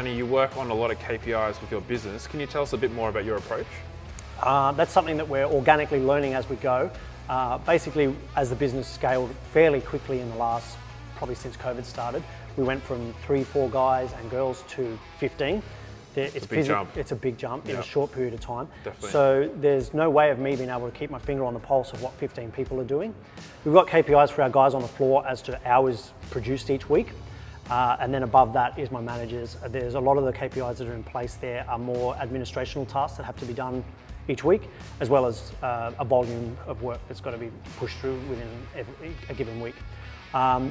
Danny, you work on a lot of KPIs with your business. Can you tell us a bit more about your approach? That's something that we're organically learning as we go. Basically, as the business scaled fairly quickly in the last, probably since COVID started, we went from 3-4 guys and girls to 15. It's a big jump. It's a big jump in a short period of time. Definitely. So there's no way of me being able to keep my finger on the pulse of what 15 people are doing. We've got KPIs for our guys on the floor as to hours produced each week. And then above that is my managers. There's a lot of the KPIs that are in place there are more administrational tasks that have to be done each week, as well as a volume of work that's got to be pushed through within a given week.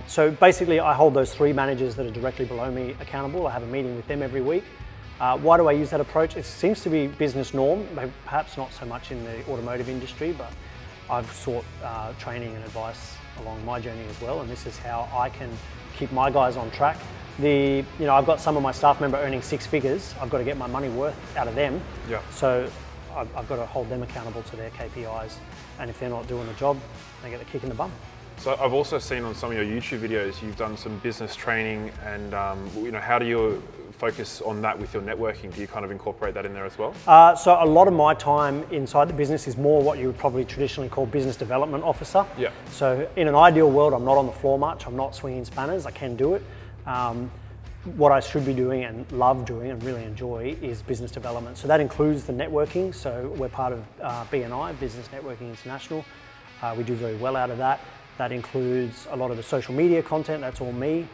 So basically I hold those 3 managers that are directly below me accountable. I have a meeting with them every week. Why do I use that approach? It seems to be business norm, perhaps not so much in the automotive industry, but I've sought training and advice along my journey as well, and this is how I can keep my guys on track. I've got some of my staff member earning 6 figures. I've got to get my money worth out of them. Yeah. So I've got to hold them accountable to their KPIs, and if they're not doing the job, they get the kick in the bum. So I've also seen on some of your YouTube videos, you've done some business training, and how do you focus on that with your networking? Do you kind of incorporate that in there as well? So a lot of my time inside the business is more what you would probably traditionally call business development officer. Yeah. So in an ideal world, I'm not on the floor much. I'm not swinging spanners. I can do it. What I should be doing and love doing and really enjoy is business development. So that includes the networking. So we're part of BNI, Business Networking International. We do very well out of that. That includes a lot of the social media content. That's all me,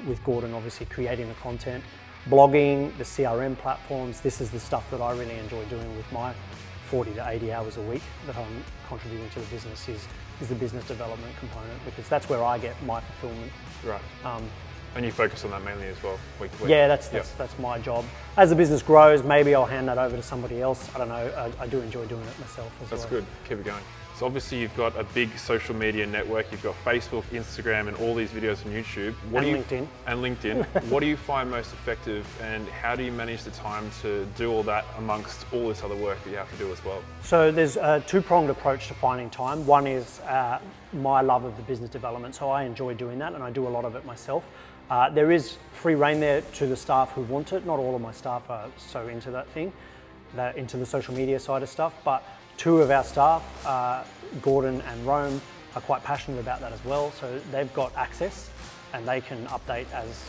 with Gordon obviously creating the content. Blogging, the CRM platforms. This is the stuff that I really enjoy doing with my 40 to 80 hours a week that I'm contributing to the business is the business development component, because that's where I get my fulfillment. Right. And you focus on that mainly as well, week to week? Yeah, that's my job. As the business grows, maybe I'll hand that over to somebody else. I don't know. I do enjoy doing it myself as well. That's good. Keep it going. So obviously you've got a big social media network. You've got Facebook, Instagram, and all these videos on YouTube. LinkedIn. And LinkedIn. What do you find most effective, and how do you manage the time to do all that amongst all this other work that you have to do as well? So there's a 2-pronged approach to finding time. One is my love of the business development. So I enjoy doing that, and I do a lot of it myself. There is free rein there to the staff who want it. Not all of my staff are so into that thing, into the social media side of stuff, but 2 of our staff, Gordon and Rome, are quite passionate about that as well. So they've got access and they can update as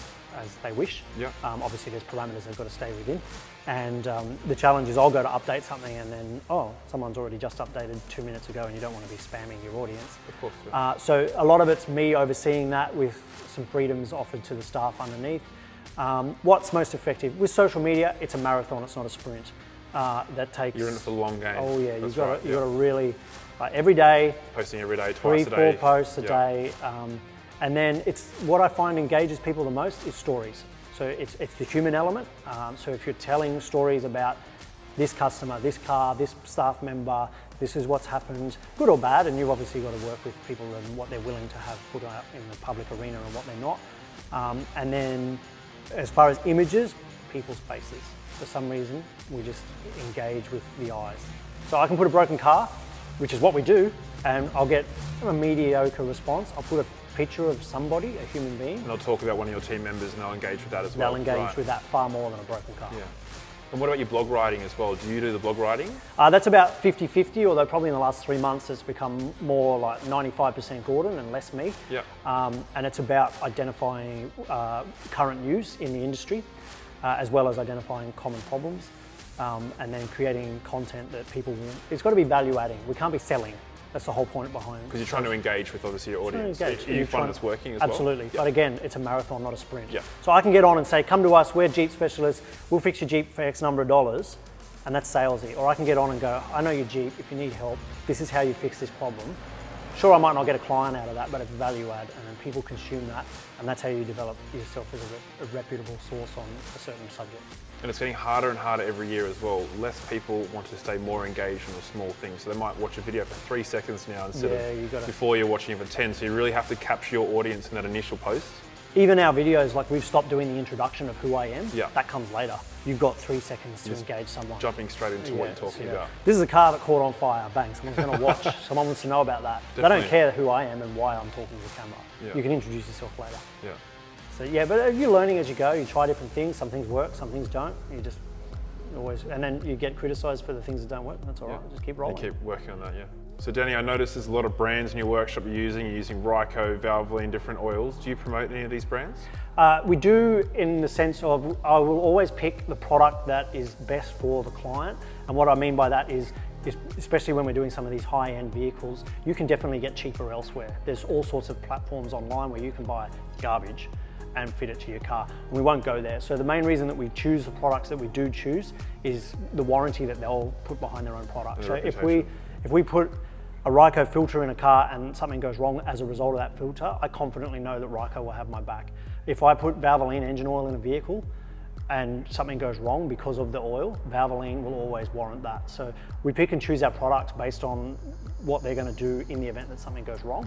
they wish. Yeah. Obviously there's parameters they've got to stay within. And the challenge is I'll go to update something and then, someone's already just updated 2 minutes ago, and you don't want to be spamming your audience. Of course. Yeah. So a lot of it's me overseeing that with some freedoms offered to the staff underneath. What's most effective? With social media, it's a marathon, it's not a sprint. That takes... You're in it for the long game. Oh yeah, you've got to really, every day. Posting every day, twice a day. 3-4 posts a day. And then it's what I find engages people the most is stories. So it's the human element. So if you're telling stories about this customer, this car, this staff member, this is what's happened, good or bad, and you've obviously got to work with people and what they're willing to have put out in the public arena and what they're not. And then as far as images, people's faces. For some reason, we just engage with the eyes. So I can put a broken car, which is what we do, and I'll get a mediocre response. I'll put a picture of somebody, a human being. And they'll talk about one of your team members and they'll engage with that as well. They'll engage with that far more than a broken car. Yeah. And what about your blog writing as well? Do you do the blog writing? That's about 50-50, although probably in the last 3 months it's become more like 95% Gordon and less me. Yeah. And it's about identifying current news in the industry, as well as identifying common problems, and then creating content that people want. It's got to be value adding. We can't be selling. That's the whole point behind it. Because you're trying to engage with obviously your audience. Engage. You find it's working as well? Absolutely. But again, it's a marathon, not a sprint. Yeah. So I can get on and say, come to us, we're Jeep specialists, we'll fix your Jeep for X number of dollars, and that's salesy. Or I can get on and go, I know your Jeep, if you need help, this is how you fix this problem. Sure, I might not get a client out of that, but it's value add, and then people consume that, and that's how you develop yourself as a reputable source on a certain subject. And it's getting harder and harder every year as well. Less people want to stay more engaged in the small things. So they might watch a video for 3 seconds now instead of before you're watching it for 10. So you really have to capture your audience in that initial post. Even our videos, like we've stopped doing the introduction of who I am. Yeah. That comes later. You've got 3 seconds to engage someone. Jumping straight into what you're talking about. This is a car that caught on fire. Bang, someone's going to watch. Someone wants to know about that. Definitely. They don't care who I am and why I'm talking to the camera. Yeah. You can introduce yourself later. Yeah. So yeah, but you're learning as you go. You try different things. Some things work, some things don't. You just always, and then you get criticised for the things that don't work. That's all right. Just keep rolling. You keep working on that, yeah. So Danny, I noticed there's a lot of brands in your workshop you're using. You're using Ryco, Valvoline, different oils. Do you promote any of these brands? We do, in the sense of I will always pick the product that is best for the client. And what I mean by that is especially when we're doing some of these high-end vehicles, you can definitely get cheaper elsewhere. There's all sorts of platforms online where you can buy garbage and fit it to your car. And we won't go there. So the main reason that we choose the products that we do choose is the warranty that they'll put behind their own product. So if we put a Ryco filter in a car and something goes wrong as a result of that filter, I confidently know that Ryco will have my back. If I put Valvoline engine oil in a vehicle and something goes wrong because of the oil, Valvoline will always warrant that. So we pick and choose our products based on what they're going to do in the event that something goes wrong.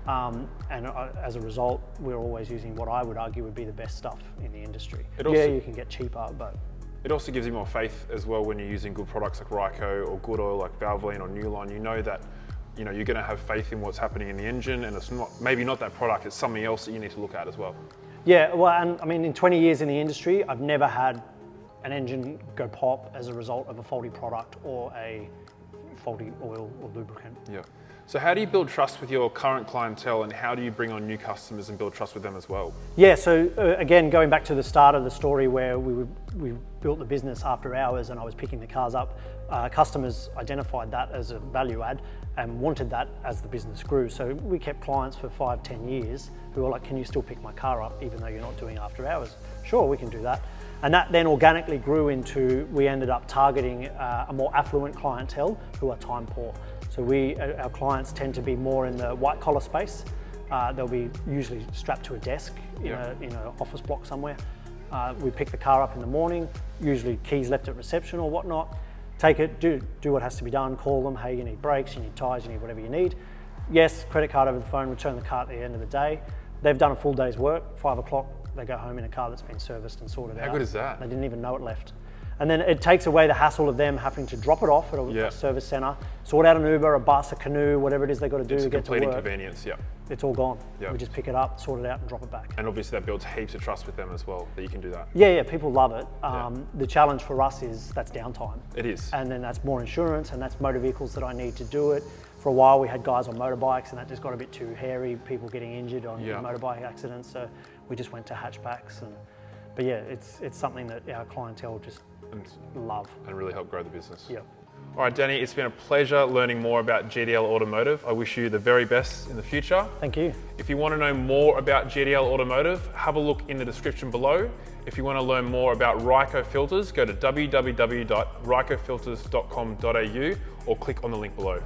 As a result, we're always using what I would argue would be the best stuff in the industry. You can get cheaper, but it also gives you more faith as well when you're using good products like Ryco or good oil like Valvoline or Newline. You know that you're going to have faith in what's happening in the engine, and it's maybe not that product, it's something else that you need to look at as well. Yeah, well, and I mean, in 20 years in the industry, I've never had an engine go pop as a result of a faulty product or a faulty oil or lubricant. Yeah. So how do you build trust with your current clientele, and how do you bring on new customers and build trust with them as well? Yeah, so again, going back to the start of the story where we built the business after hours and I was picking the cars up, customers identified that as a value add and wanted that as the business grew. So we kept clients for 5-10 years who were like, can you still pick my car up even though you're not doing after hours? Sure, we can do that. And that then organically grew into, we ended up targeting a more affluent clientele who are time poor. So our clients tend to be more in the white collar space. They'll be usually strapped to a desk in an office block somewhere. We pick the car up in the morning, usually keys left at reception or whatnot. Take it, do what has to be done, call them, hey, you need brakes, you need tyres, you need whatever you need. Yes, credit card over the phone, return the car at the end of the day. They've done a full day's work, 5 o'clock, they go home in a car that's been serviced and sorted out. How good is that? They didn't even know it left. And then it takes away the hassle of them having to drop it off at a service centre, sort out an Uber, a bus, a canoe, whatever it is they've got to do to get to work. It's a complete inconvenience, It's all gone. We just pick it up, sort it out and drop it back. And obviously that builds heaps of trust with them as well, that you can do that. Yeah, people love it. The challenge for us is that's downtime. It is. And then that's more insurance and that's motor vehicles that I need to do it. For a while we had guys on motorbikes and that just got a bit too hairy, people getting injured on motorbike accidents. So we just went to hatchbacks. But yeah, it's something that our clientele just love. And really help grow the business. Yeah. All right, Danny, it's been a pleasure learning more about GDL Automotive. I wish you the very best in the future. Thank you. If you want to know more about GDL Automotive, have a look in the description below. If you want to learn more about Ryco filters, go to www.rycofilters.com.au or click on the link below.